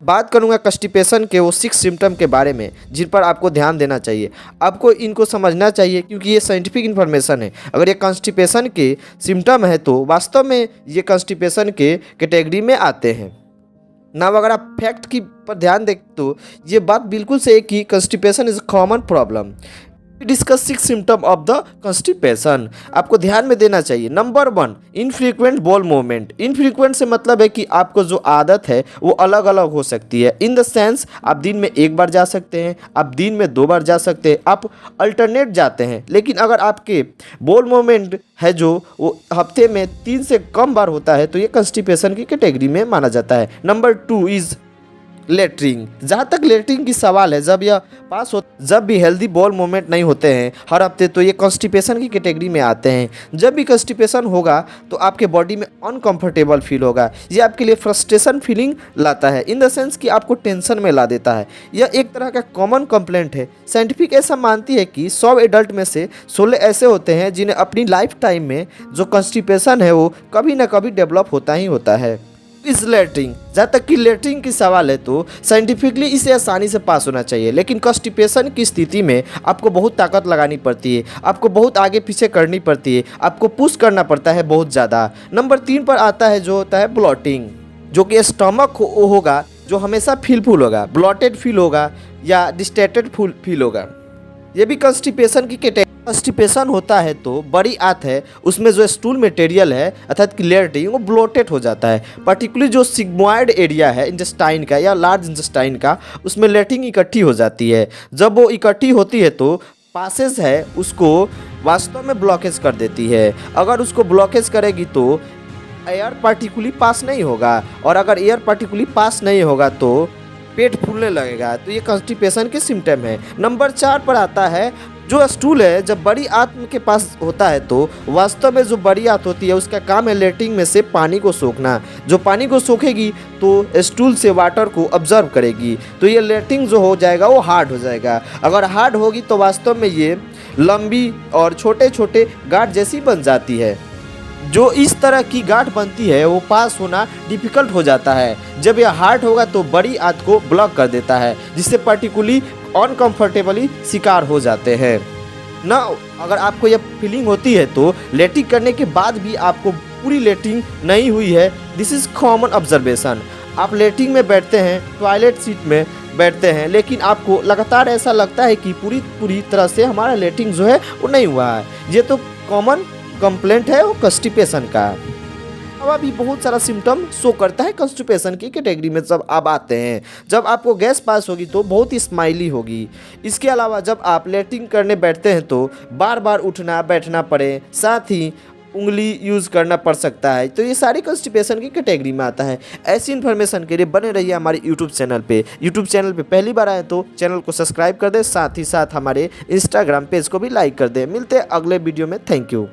बात करूंगा कॉन्स्टिपेशन के वो 6 सिम्टम के बारे में जिन पर आपको ध्यान देना चाहिए। आपको इनको समझना चाहिए क्योंकि ये साइंटिफिक इन्फॉर्मेशन है। अगर ये कॉन्स्टिपेशन के सिम्टम है तो वास्तव में ये कॉन्स्टिपेशन के कैटेगरी में आते हैं ना। अगर आप फैक्ट की पर ध्यान दें तो ये बात बिल्कुल सही है कि constipation is a common problem. Discuss 6 symptom of the constipation. आपको ध्यान में देना चाहिए। Number 1, infrequent ball movement. Infrequent से मतलब है कि आपको जो आदत है वो अलग अलग हो सकती है। इन द सेंस आप दिन में 1 बार जा सकते हैं, आप दिन में 2 बार जा सकते हैं, आप अल्टरनेट जाते हैं। लेकिन अगर आपके बॉल मूवमेंट है जो वो हफ्ते में 3 से कम बार होता है तो ये कॉन्स्टिपेशन की कैटेगरी में माना जाता है। Number 2 is lettering. जहाँ तक लेटरिंग की सवाल है, जब भी हेल्दी बॉल मूवमेंट नहीं होते हैं हर हफ्ते तो ये कॉन्स्टिपेशन की कैटेगरी में आते हैं। जब भी कॉन्स्टिपेशन होगा तो आपके बॉडी में अनकंफर्टेबल फील होगा। ये आपके लिए फ्रस्ट्रेशन फीलिंग लाता है, इन द सेंस कि आपको टेंशन में ला देता है। यह एक तरह का कॉमन कंप्लेंट है। साइंटिफिक ऐसा मानती है कि 100 एडल्ट में से 16 ऐसे होते हैं जिन्हें अपनी लाइफ टाइम में जो कॉन्स्टिपेशन है वो कभी ना कभी डेवलप होता ही होता है। इस लेटरिंग, जहाँ तक कि लेटरिंग की सवाल है तो साइंटिफिकली इसे आसानी से पास होना चाहिए। लेकिन कॉन्स्टिपेशन की स्थिति में आपको बहुत ताकत लगानी पड़ती है, आपको बहुत आगे पीछे करनी पड़ती है, आपको पुश करना पड़ता है बहुत ज़्यादा। नंबर 3 पर आता है जो होता है ब्लॉटिंग, जो कि स्टमक होगा जो हमेशा फुल होगा, ब्लॉटेड फील होगा या डिस्टेटेड फील होगा। ये भी कॉन्स्टिपेशन की कैटेगरी। कॉन्स्टिपेशन होता है तो बड़ी आंत है उसमें जो स्टूल मटेरियल है अर्थात कि लेटरिन वो ब्लोटेड हो जाता है। पर्टिकुलरली जो सिग्मोइड एरिया है इंटेस्टाइन का या लार्ज इंटेस्टाइन का, उसमें लेटरिन इकट्ठी हो जाती है। जब वो इकट्ठी होती है तो पासेज है उसको वास्तव में ब्लॉकेज कर देती है। अगर उसको ब्लॉकेज करेगी तो एयर पार्टिकुलरली पास नहीं होगा, और अगर एयर पार्टिकुलरली पास नहीं होगा तो पेट फूलने लगेगा। तो ये कॉन्स्टिपेशन के सिम्टम है। नंबर 4 पर आता है जो स्टूल है। जब बड़ी आंत के पास होता है तो वास्तव में जो बड़ी आंत होती है उसका काम है लेटरिन में से पानी को सोखना। जो पानी को सोखेगी तो स्टूल से वाटर को ऑब्जर्व करेगी, तो ये लेटरिन जो हो जाएगा वो हार्ड हो जाएगा। अगर हार्ड होगी तो वास्तव में ये लंबी और छोटे छोटे गांठ जैसी बन जाती है। जो इस तरह की गांठ बनती है वो पास होना डिफिकल्ट हो जाता है। जब यह हार्ड होगा तो बड़ी आंत को ब्लॉक कर देता है, जिससे पर्टिकुलरली अनकंफर्टेबली शिकार हो जाते हैं ना। अगर आपको यह फीलिंग होती है तो लेटरिन करने के बाद भी आपको पूरी लेटरिन नहीं हुई है, दिस इज कॉमन ऑब्जर्वेशन। आप लेटरिन में बैठते हैं, टॉयलेट सीट में बैठते हैं, लेकिन आपको लगातार ऐसा लगता है कि पूरी तरह से हमारा लेटरिन जो है वो नहीं हुआ है। ये तो कॉमन कंप्लेंट है वो कॉन्स्टिपेशन का। अब भी बहुत सारा सिम्टम शो करता है कॉन्स्टिपेशन की कैटेगरी में। जब आप आते हैं, जब आपको गैस पास होगी तो बहुत ही स्माइली होगी। इसके अलावा जब आप लेटरिन करने बैठते हैं तो बार बार उठना बैठना पड़े, साथ ही उंगली यूज़ करना पड़ सकता है। तो ये सारी कॉन्स्टिपेशन की कैटेगरी में आता है। ऐसी इन्फॉर्मेशन के लिए बने रहिए हमारे यूट्यूब चैनल पे। यूट्यूब चैनल पे पहली बार आए तो चैनल को सब्सक्राइब कर दें, साथ ही साथ हमारे इंस्टाग्राम पेज को भी लाइक कर दें। मिलते हैं अगले वीडियो में। Thank you.